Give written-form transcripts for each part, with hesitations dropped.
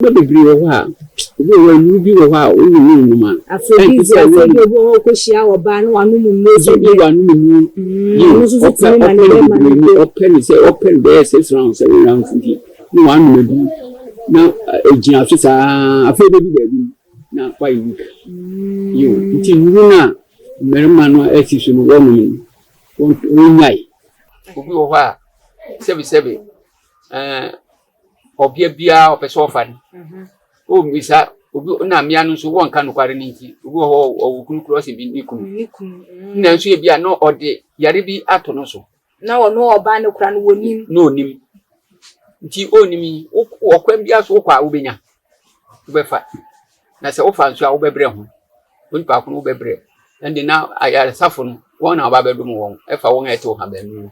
Maybe Brewer, you be a while, only woman. After this, I will go to shower ban 1 woman, you open, say open there, 6 rounds, 7 rounds. No one will do. Now, a genius, I feel baby, now quite weak. You, it's in Luna, Merman, execution woman, one night. Who 7 or be a beer of a sofa. Oh, Miss Namian, so one can quarantine, or could cross him in Nikum. Nancy be a no or the Yaribi Atonoso. Now or no, a band of crown would no name. Ti onimi o kwam bia so kwa obenya ubefa na se ofa nso a obebre ho won pa ko obebre and now ayare safo no won na babedum won efa won ete o ha ba nu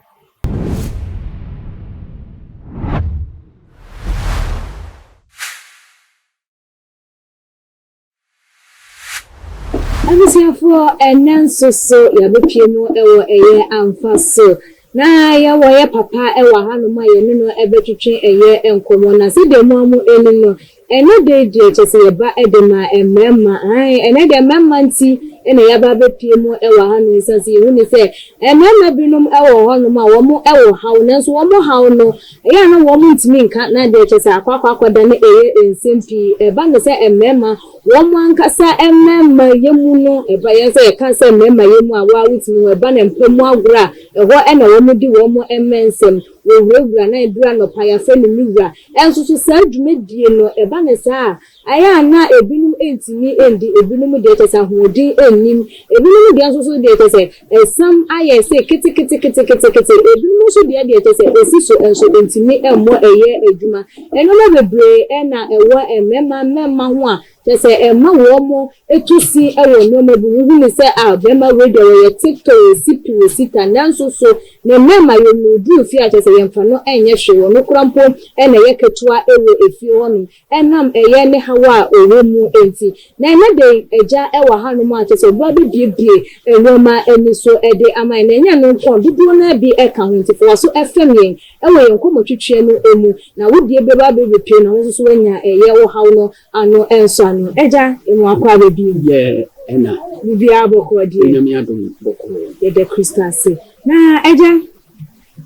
Abisiafo enanso so ya bepie no ewo eye amfa so na ya wo ye papa ewa hanu ma ye no ebetwetwe eye enkomo na se de mu amu eni no eno de chese ye ba edema emema ene de memma nti ene ya ba bepie mu ewa hanu sase ye huni se emema binum ewo hanu ma wo mu ewo hawo nanso wo mu hawo no ya no wo mu ntimi nka na de chese akwa da ne eye ensempi eba no se emema wo mu ankasa emema yemu no eba ye se ka se emema yemu awa wutimi eba na mpemu agura eho ene wo mudi wo mu emensem wo wura na edura no paya fe ni miwura enso so sa dwumedie no eba ne sa aya na ebinum entimi endi ebinum de tesa hodi ennim ebinum de enso so de tesa esam aye se kiti ebinum so de tesa esiso enso entimi emmo eye adwuma eno na bebre ena ewo emema ho a tese emma wo mo etusi ewo no mabu hu ni se a bema radio ye TikTok sipi sita nanso so ne mema yo nudu fi a tese yemfa no enye hwe no krampo ena ye ketua ewo efi hono enam eye ne hawa owo mu enti na ene de eja ewa hanu mu a tese oba bibie enoma eni so ede ama na enya no nko dudu na bi eka ho nti fo so efemien ewo yenkomo twetwe no emu na wodie beba bebepie na wo so wanya eye wo hawo no ano enso eja emu akwa bebi ye ena bibi aboko die nyame adom boko ye de Christmas na eja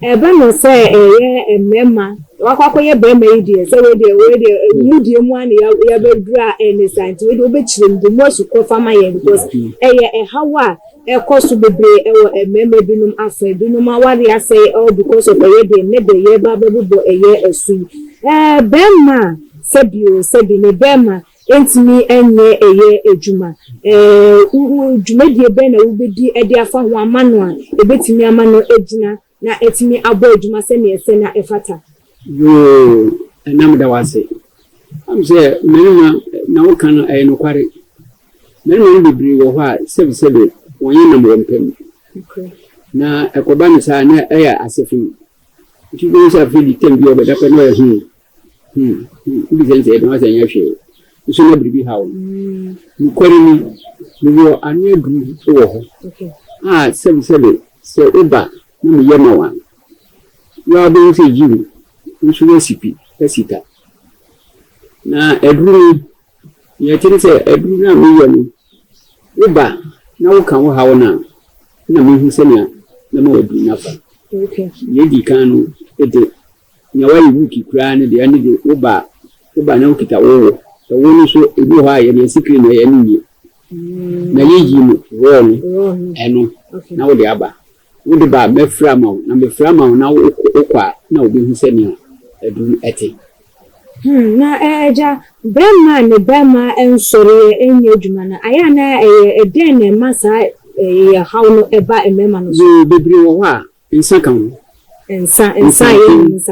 eba no se eye emema wakwa ye be me die se we de mudie mu an ya bedura ene santi we de obechire ndumo su ko fama ye because eye hawa ekosu bebre ewo emema binum afa binum awari ase all because of eye de ne de ye ba bebubo eye esu bema sebi ne bema entimi enye eye ejuma dwumedie be na wobedi ede afa ho amano a ebetimi amano ejina na etimi abo ejuma se ne ese na efata yo enam da wase am se menuma na wo kan no kware menuma bibiri wo ha sebi wonye na mo mpem na ekoba ni sa na eya asefim ti go sa fili tembi obeda pe no ehu bi sense e no sa nya hwe so na bribi hawo ni kware ni wo anu edu wo ho sebi se oba na me yema wa ya be se jiru nso na sipi esita na eduru ya tiri se eduru na me yema oba na wo kan wo hawo na me hu se na me odu na fa ye di kanu ede nya wa yi wiki kura ne de ane de oba na wo kita wo so woni so ebi ho aye na sikri na ye ni na ye yi mu ron eno na wo de aba wo de ba mefra ma na mefra ma na wo kwa na obi hu se ni edu ete na eja bema ensore enye adwuma na aya na eden na masa hawo no eba emema no so bebre wo ha nsa kan ensa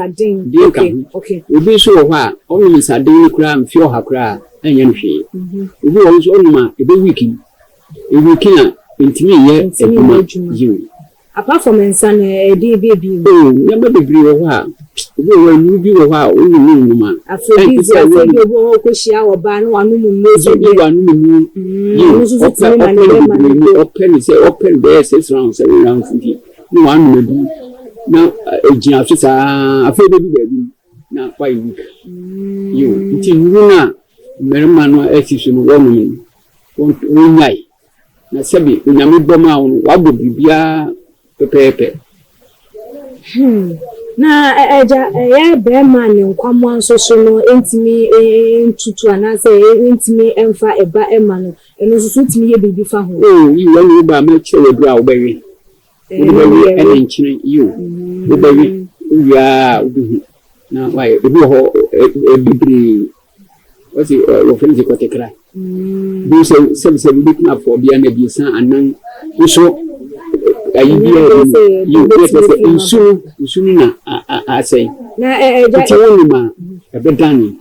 den okay obi so wo ha o mi nsa den kura mfio ha kura enya nhwe obi wo so onuma ebe wiki na intimi ye eduma yiwu apart from ensa na edi bebi ya bebre wo ha obi wo ni bi wo ha o ni numa afebizi afebi wo ko hia wo ba no anu mu meje bi anu mu you so tell na le open there 6 rounds 7 rounds ni anu mu na ejin afisa afebi bebi na why weak. You nti wuna merima no asisu no wono wonyai na sebi unyame boma wo wabo bibia pepepe. Na eja be man nkwamo ansoso no entimi ntutu anase entimi emfa eba ema no eno so ntimi ye bibi fa ho. Yi wani ba ma chewe dura obewe. Obewe ene nchine you. Obewe ya obi na why ebi ho bibri what's it reference ko tekra. Do se bit na for bia na bi san anan so idea you get so na say na eja ebedani.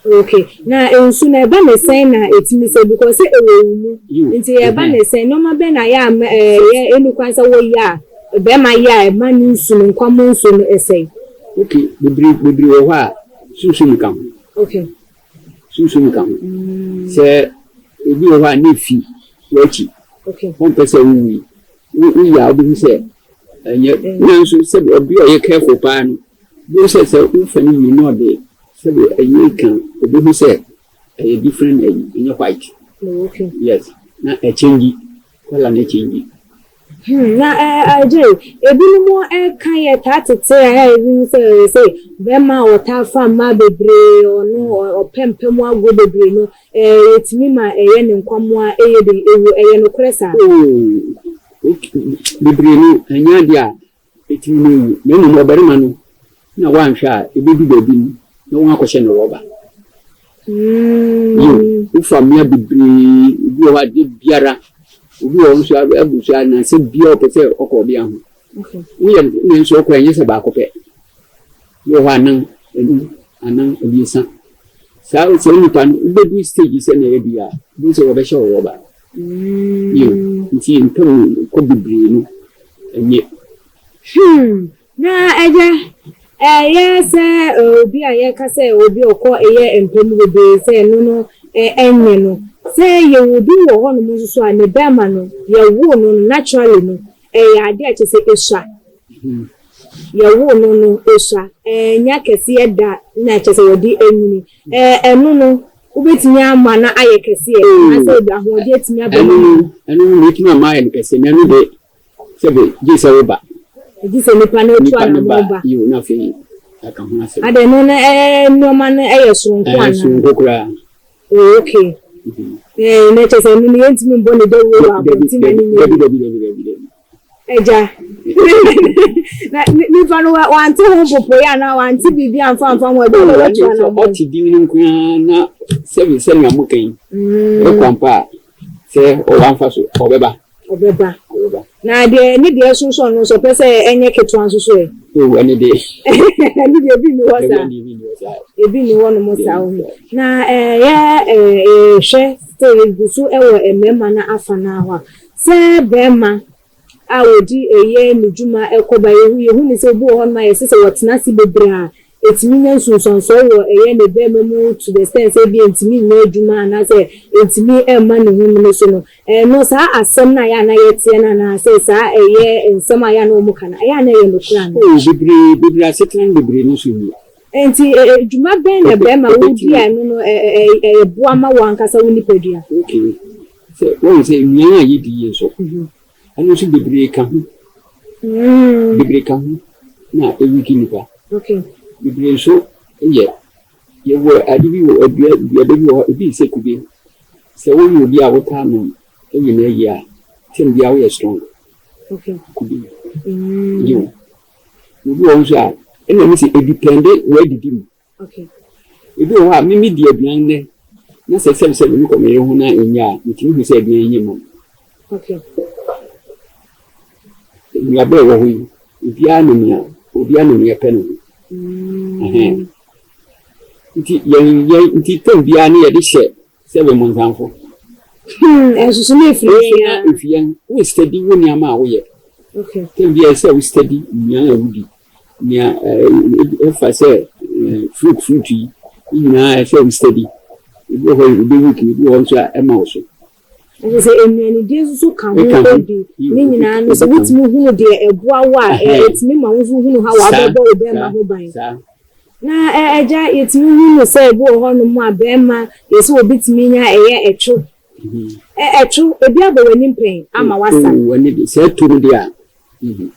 Okay na ensu na eba na say na etimi say because say ewu nti eba na say no ma be na ya enu kwansa wo ya be ma ya ema ni nsu nkwamo nsu no essay. Okay bibri wo ha susu kam. Okay susu kam say ebi wo ha na fi wachi. Okay on person we ya obi say enye nanso say obi o ye careful pa no bo say u fani you know dey say enye kan obi say a different in white. Okay Yes na a change kola na change. Na aje ebi mo kan ye tatete ebi say be ma wota fa ma bebre ono opempem ago bebre no etimi ma eye ne nkwamo a eye de ewu eye no kresa. Bebre no anya dia etimi no me no bari ma no na wanhwa ebi bi bebi no won akose no roba. You famia bebre bi wa de biara obi o nso abusa na se bia o pese okọ bia ho. Okay we ne nso okọ enye se ba akọpe yo ha nan anan obisa sa o se ni pan bebi stage se na ebia bu se wo be show roba. You nti ntam ko bebre no enye. Na yes obi aye ka say obi okọ eye empem bebre say no enye no say ye will be wo no so an be ma no ye wo no naturally no ade a chese esha ye wo no esha nya kese ye da na chese wodi enyi enu no ubetimi ama na aye kese na say bi ahode etimi aba enu metimi ama aye kese na enu de sebe gise roba gise nipa na otu ana roba you na fe aka ho ase ade no na no ma na aye sonko ana sonko kura. Okay na chese ni entimi mbo ne de wo abotimi ni eja na ni fa no wanti ho popo ya na wanti bibi amfa mo be lo tu ana o ti di ni nkwa na se na mo kan e kwampa se o wanfa so obeba na de ni de so no so pese enye ketu anso so e o ene de ni de bi ni wasa ebi ni wono mo sa o na she story gusu ewo emema na afa na ho se bema awodi eye nujuma ekoba yehu ni se bu ho na yesi se wotena si bebra etimi nya nsunsunso wo eye ne bema mu to the sense e bi etimi nya adwuma na se etimi ema ne hu no so no no sa asem na ya na yetie na se sa eye ensem aya na omu kana aya na ye no kran bibri asetran bibri no so ni enti adwuma ben na bema wo bia no bu ama wankasa wo ni pedua. Okay se won se nya yi di yeso anu so bibri ka na ewiki nipa. Okay bibri so ye wo adibi wo adua wo ebi se kubi se wo yo bi awota no eyi na yi a tem bia wo strong. Okay kubi you won so a ene mi se depend we didim. Okay ebi wo ha mimi di aduan ne na se mi ko me hu na enya ntimi hu se aduan yin mo. Okay ni abe wo hu obi anu ni epeno nti tem bia ne ye de hye se be monsanfo esusu na efian we study wo ni ama wo ye. Okay tem bia se we study nya awudi nya fa se fruit yi na se we study wo ho be wiki wo so ema wo so se emeni de so kan ho di ni nyina no se wutimi hunu de eboa wa etimi ma wo hunu ha wa bebo be ma ho ban Na eja yetimi hu say bo ho no mu abema yeso obitimi nya eye echo. Echo ebi abawani mpen ama wasa. Wani bi say turu dia.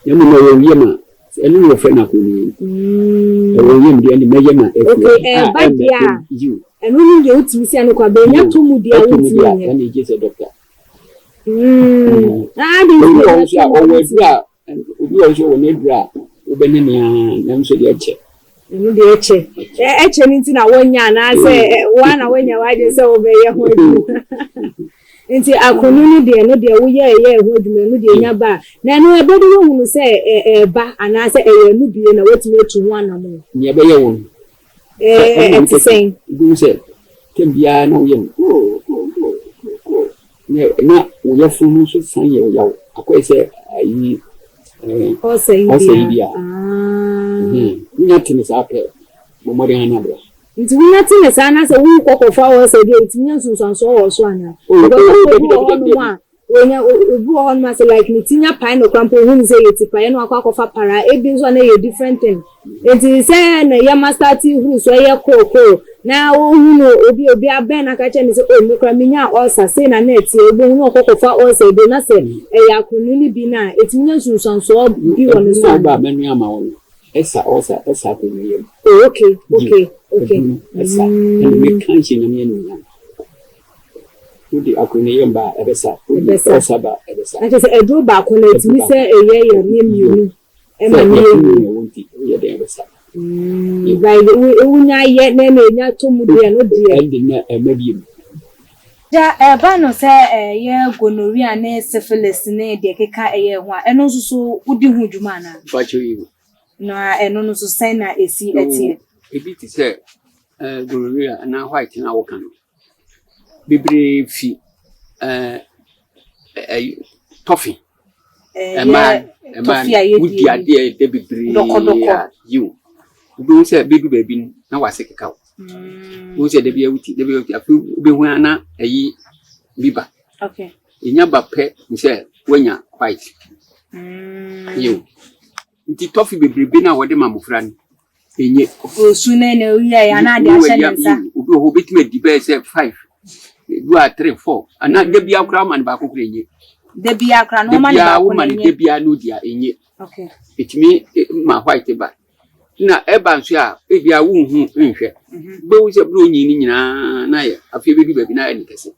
Yemu no yema. Enu wo fe na ko ni. Yem dia ni meyema efu. Okay, ba dia. Enu ni de utimi si anko abenya to mu dia utimi nya. Ani je say doctor. Ah, this is obi o so woni dra obeni na nso de eche. Enu de eche. Eche ni ntina wonya na say wana wonya waje say obeye ho du. Nti akonu ni de no de wo ye ho du enu de nya ba. Na enu ebedu wo hunu say ba ana say enu bie na wetime etu ho anamo. Ni ebe ye won. It's saying. Du say kembia na wo ye. Na wo ye funu so san ye wo ya. Akwai say ayi Osaidia. Nya tinisa ape. Mo de hana bra. Nti nya tinisa na se wu kokofa wo se de tinya sunsanso wo so anya. Onya obu on ma se like ni tinya pai no kwampo hu se yeti pai no akwakofa para ebi so na ye different thing. Nti se na ya master ti hu so ye koko. Na hu no obi aben na ka che ni se o mi kwa minya osa se na net obi hu no kokofa osa de na se ya kunu ni bi na etinya sunsanso bi won so ba menu ama won. Esa ko ni. Okay. Esa and we can't see na me no. Udi akuni yemba ebesa osa ba ebesa. I just edro ba ko na etimi se eye ye mienu. E ma ni wonti ye de ebesa. By the unya ye na nya to mu de no de e na emabiem. Ja ba no se ye gonorrhea na syphilis na de keka eye ho a eno nso so udi hu dwuma na. Bacho yi. Na eno no so sen na esi etie. Ebi ti se gonorrhea na white na woka no. Bibre fi toffee ema wudi ade de bibre you do say bedu baby na wase keka wo do say de bia wuti afi be hu ana ayi biba okay inya ba pe say wanya white you nti toffee bibre na wode mamofra ni enye osu na na wi ya na ade ahye nsa obi ho betime di be say 5 you are 3 4 ana de bia kra man ba kokure enye de bia kra no man ba kokure enye de bia no dia enye okay etimi ma white ba na eba nso a bia wo hu nhwe be wo se bro nyi ni nyina na ye afie bedu ba bi na ani kese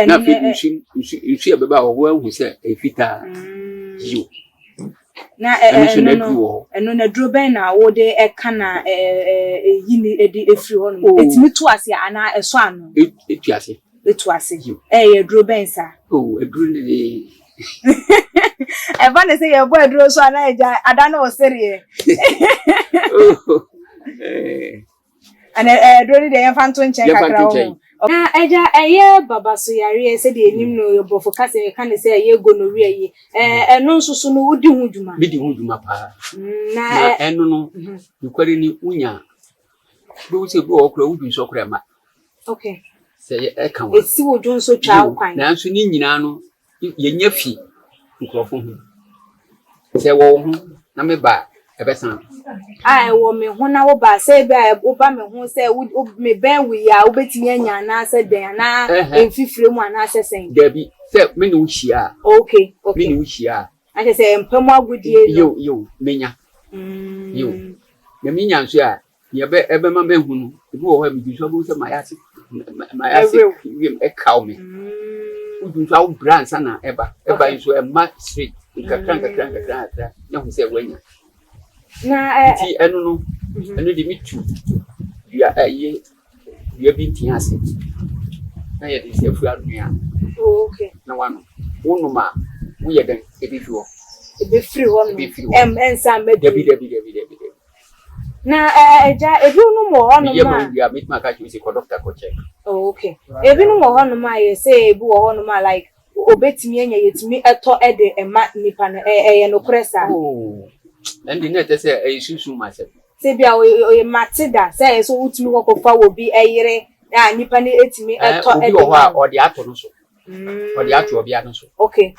na fi nsu e beba wo hu se efita you na eno na duro ben na wo de eka na yini edi efri ho no etimi to ase ana eso ano etu ase ye duro ben sa eduro ni eba ne se ye bo eduro so ana eja ada na o serie ana duro ni de yan fanto nchen kakra ho na eja eye baba so yare se de enim no yobofo kase ka ne se eye gonorrhea yi eno nsusu no wudi hu dwuma bidi hu dwuma pa na eno no yukwari ni unya bo se bo okra wudu so okra ma okay se e kan wa esi wodun so twa kwan na nso ni nyina no ye nya fi nkrofo hu se wo hu na me ba ebesan wo me hu na wo ba se ba wo ba me hu se me ben wi ya wo betimi anya na se den na enfifire mu ana se sen dabi se me no hia okay me no hia ake se empemu agudie yo menya yo me menya nso a ye be ebe ma be hu no ebi wo ha bi so bo se mayase e kaw me udu so brand sana eba nso e ma straight kakran ya hu se wanya na ti enu no enu di mitu ya aye ya bi tiase na ya di se fu aduya okay na wano wonu ma wo ye den ebi free ho ensa medu debi na eja ebi nu mo ho no ma ya meet ma ka chi se ko doctor ko check okay ebi nu mo ho no ma ye se ebi wo ho no ma like obetimi anya yetimi eto ede ema nipa no ye no pressa and the net say e susu myself say bia o matida say so utimi kokofa wo bi eyire ya nipa ne etimi eto ede o de ato no so o de ato obi ano so okay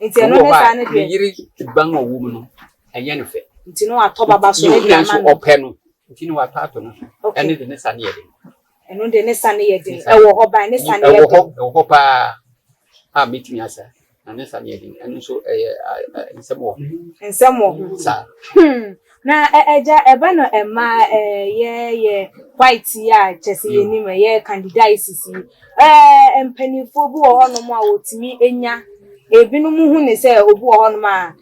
nti eno ne sa ne de yiri ban owo mu no enye ne fe nti no atọ baba so e dia ma ope no nti no atato no ene de ne sane ye de eno de ne sane ye de e wo ho ba ne sane ye de e wo pa a mitimi asa na ne sane ye de eno so nsemo sa na eja eba no ema ye white ya chese ye ni me ye candidates empanifo bu wo hono mo a wotimi enya ebinu mu hu ne se obu wo hono ma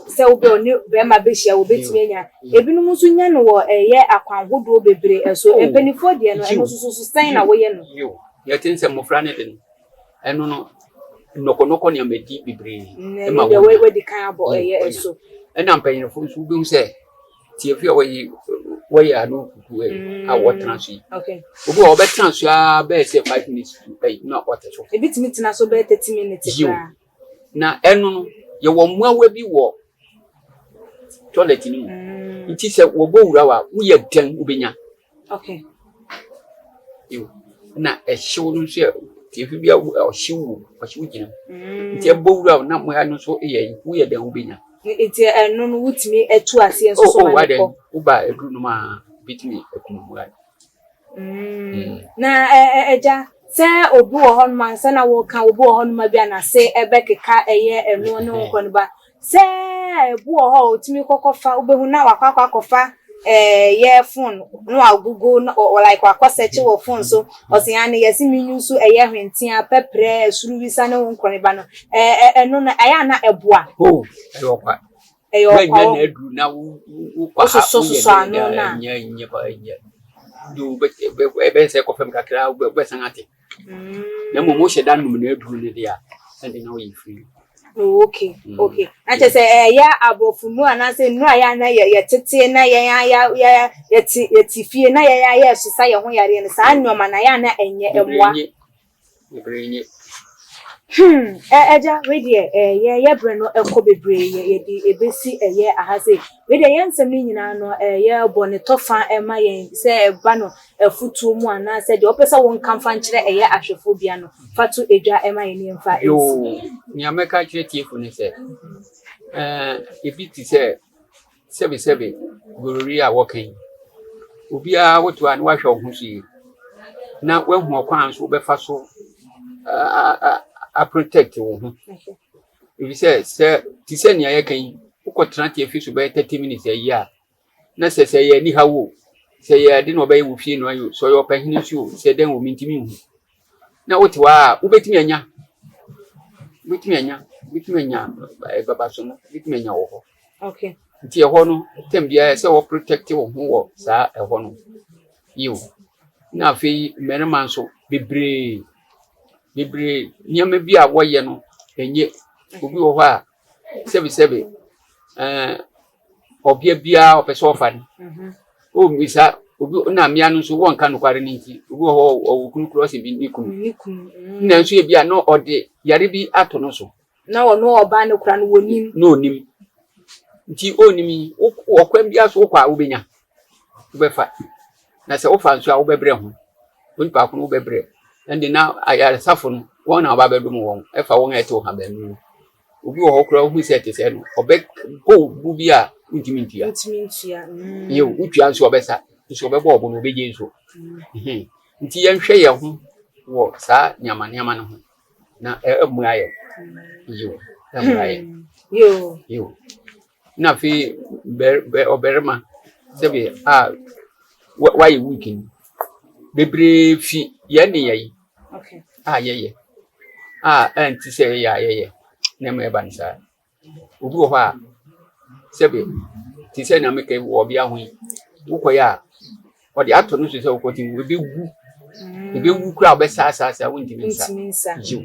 se obi oni be ma be hia wo betimi enya ebinu mu so nya no wo ye akwanhodo bebre eso empanifo de no eno so sen na wo ye no yo ye tin se mofra ne de eno no noko ne amedi bebre e ma we di kan abo ye eso ena mpanyinfo nso bi hu se tie fi we anu kuku a water so okay obi o be transfer a be say 5 minutes na water so e bitimi tina so be 30 minutes na enu no ye wo muawa bi wo toilet ni nti se wo bo wura wa wo ye dan ubenya okay yo na e hyew no so tie fi bia o hyew gina nti e bo wura na mo ya no so ye wo ye dan ubenya iti enu no wutimi etu ase enso so ma ko uba edru no ma bitimi ekumu ya na eja se obu wo hon man se na wo kan obu wo hon ma bia na se ebe keka eye enu no ko ne ba se ebu wo ho otimi kokofa obehu na wakwa kofa ye phone no agugo or like wakwa search wo phone so osian yesi minyusu eye hwentia pepre suruwisa ne won ko ne ba no enu na aya na ebua ayokwa ayokwa na edu na wo kwa so anu na nya ba nya do be se ko fem kakra be sanate na mo sheda num na edu ne dia and na we free okay acha say ya abofunu ana say nu aya na ye tete na ya fie na ya susa ye ho yare ne sa anoma na ya na enye emwa eja we die ye bre no ekobebre ye di ebesi eye ahase we die yansem ni nyina no ye bone tofa ema ye se eba no efutu mu ana se de opesa won kamfa nkire eye ahwefo bia no fatu edwa ema ye ni mfa yo ni ameka kire tiefu ne se ebiti se sebe gorori a wokan obi a wotu an wa hwe ohusi na wahu okwan so be fa so a protect wo ho if you say ti se nia ye kan ukotra tie fi so be 30 minutes a year na se ye ni hawo se ye de no be wo fie no ayo so yo pahini so se den wo mintimi hu na woti wa ubetimi anya baba so no betimi anya wo ho okay nti e ho no tem bia se wo protect wo ho wo sa e ho no yo na fe merman so bebre nyama bi a woye no enye obi wo ho a sebe obia bia opese ofa ni o misa obi na mia no so won ka no kware ni nti obi wo ho okunu cross bi ni kunu na nso e bia no ode yare bi ato no so na wo no oba ne kura no wonim no nim nti onimi okwam bia so kwa obenya obefa na se ofa nso a obebre ho onipa ko no obebre ende na ayare safo no won na obabedum won efa won ete o ha ba nu obi wo ho kura hu se te se no obek bo bu bia ntimi ntia ye utua nso obesa nso obebo obo no obeje nso nti ye nhwe ye ho wo sa nyama no ho na emu aye yo emu aye yo na fi oberma sebi why weekend bebre fi ye ne ye okay ye anti say ye na me ban sa obi wo ha sebi ti say na me kai wo bia ho ukoya o de ato no so say ukoti we be wu kura be sa wonti minsa jiw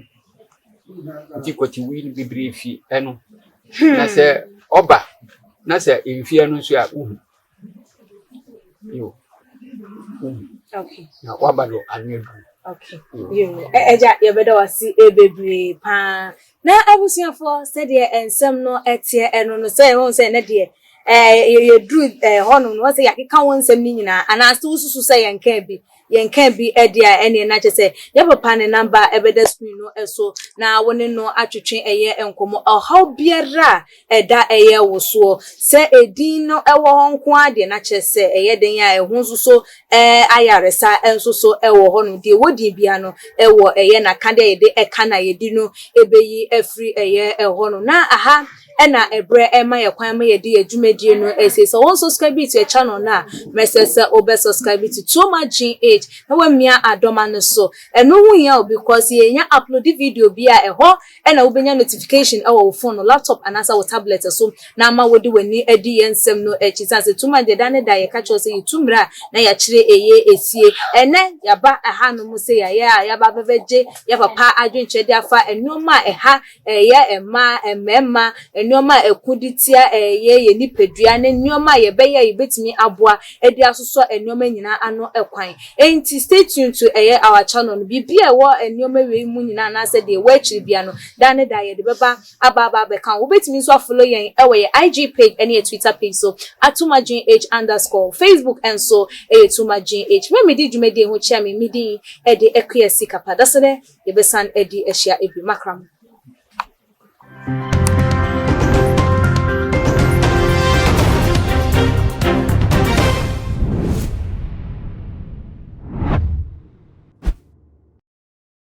nti koti wi bebre fi eno na se oba na se enfie no so a yo okay na wabalo anedu okay yo eja ye beda wasi bebre pa na abusuafo se de ensem no etie eno no se won se ne de ye dru hono no say yakeka won nsem ni nyina anase ususu say yenka bi edia ene na chese ye papa ne number ebeda screen no eso na woni no atwetwe eye enkomo how biara eda eye woso se edin no ewo honko ade na chese eye den ya ehun so ayaresa enso so ewo hono de wodi bia no ewo eye na kande ye de eka na ye di no ebeyi afri eye ehono na aha ena ebre ema ye kwan ma ye di adwumadie no so won subscribe to your channel na mesese obe subscribe to Toma GH na wamia adoma no so eno hu ya because ye nya upload video bia eho ena wo benya notification wo phone laptop anasa wo tablet so na ma wodi wani adi yensem no echisanse Toma de dane da ye ka cho se yitumra na ya kire eye esie ene yaba aha no mu se ya ba bebeje ya papa adwenchede afa enoma eha ye ema emema enoma ekuditia ye nipadua ne enoma ye beya yebetimi aboa edi asoso enoma nyina ano ekwan enti stay tuned to our channel no bibia wo enoma we mu nyina na se de wachiri bia no dane da ye de beba aba be kan wo betimi so follow yen ye IG page any Twitter page so @TomaGH_ Facebook and so Toma GH me di dwumadi ho chia me di edi ekuyesi kapa dasede ye besan edi ehia ebi makram